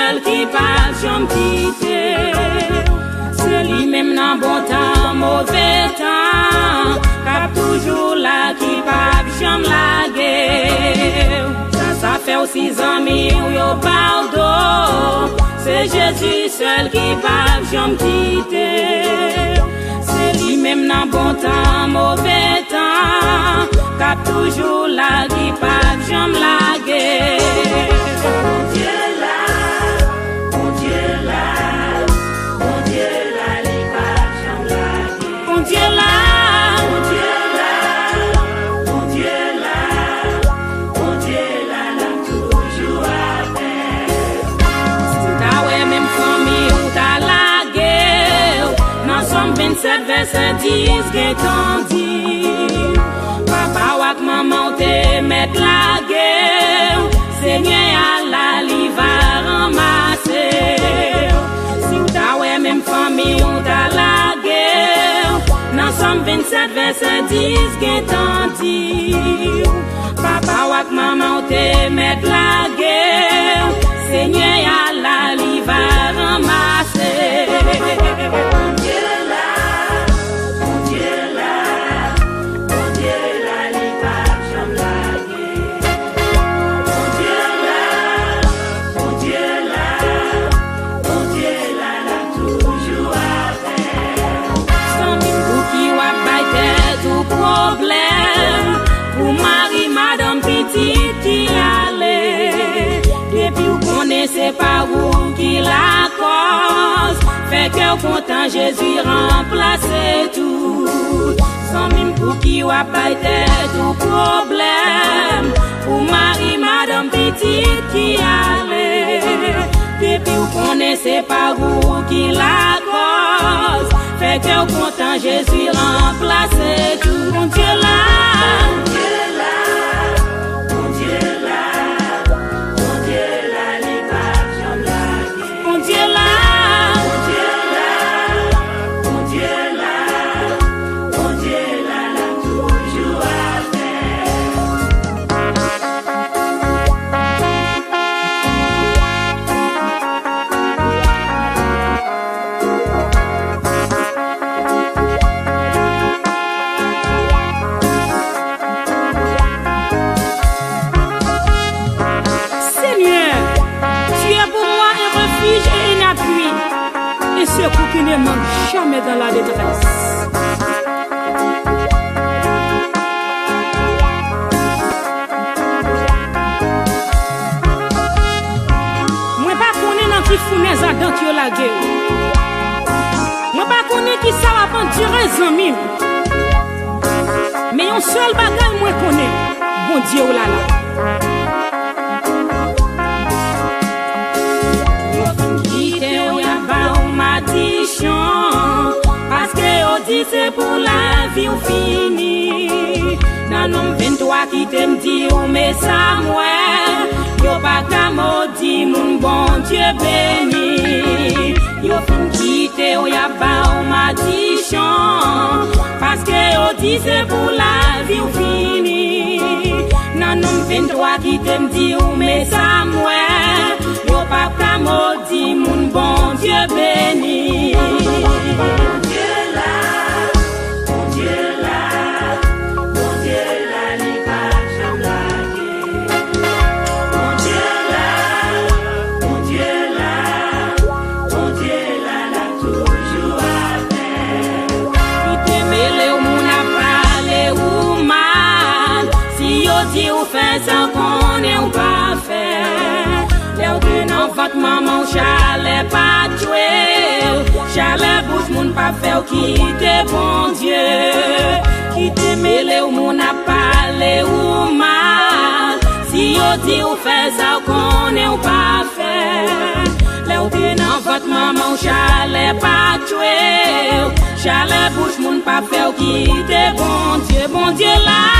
seul qui pas j'en quitter. C'est lui-même dans bon temps, mauvais temps, cap toujours là qui pas j'en laguer. Ça fait aussi amis ou yo pardon. C'est Jésus seul qui pas j'en quitter. C'est lui-même dans bon temps, mauvais temps, cap toujours là qui pas j'en laguer. Mon Dieu là, mon Dieu là, mon Dieu là, il pas j'en laguer. Mon Dieu là, mon Dieu là, mon Dieu là, mon Dieu là, l'aime toujours avec. Si t'as ouais même famille ou t'as la guerre, dans Somme 27 verset 10 qui t'en dit, papa ou maman te met la guerre, Seigneur Allah li va ramasser. Si ou t'as ouais même famille ou t'as la guerre, dans Somme 27 verset 10 qui t'en dit, papa ou maman te met la guerre, Seigneur Allah li va ramasser. Mon Dieu là, mon Dieu là, mon Dieu là, li va j'en laguer. Mon Dieu là, mon Dieu là, mon Dieu là, l'a toujours avec. Sans mine pour qui wa baille tout problème, pour Marie, madame petite qui allait. Depuis vous connaissez pas où qui la cause, fait que content Jésus remplace tout. Sans mime pour qui ou a pas tout problème, pour Marie, madame petite qui allait. Depuis vous connaissez pas où qui la cause, fait que content Jésus remplace tout. Mon Dieu là, mon Dieu là, mon Dieu là, mon Dieu là, les papes j'en laguer. Mon Dieu là, mon Dieu là, mon Dieu là, mon Dieu là, l'a toujours secours qui ne manque jamais dans la détresse. Moi pas connais dans qui fournaise à dents qui la guerre. Moi pas connais qui ça va prendre durer amis. Mais un seul bagage moi connais. Bon Dieu oh là là. Parce que on dit c'est pour la vie ou fini. Dans nom 23 qui t'aime dit ou mais ça moi, yo pas qu'à maudit mon bon Dieu béni. Yo fin quitter ou y'a pas ou maldiction. Parce que on dit c'est pour la vie ou fini. Dans nom 23 qui t'aime dit ou mais ça moi, yo pas qu'à maudit mon bon Dieu béni. Mon Dieu là, mon Dieu là, mon Dieu là, les papes j'en laguer. Mon Dieu là, mon Dieu là, mon Dieu là, l'a toujours avec. Il te mêle ou mon a parlé ou mal, si yo dit ou fait ça qu'on est ou pas fait. Léo que non votre maman chalet pas tuer, chalet bouche moun pas faire quitter bon Dieu, qui te mêle ou moun a parlé ou mal, si yo dit ou fait ça qu'on est ou pas fait. Léo que non votre maman chalet pas tuer, chalet bouche moun pas faire quitter bon Dieu là.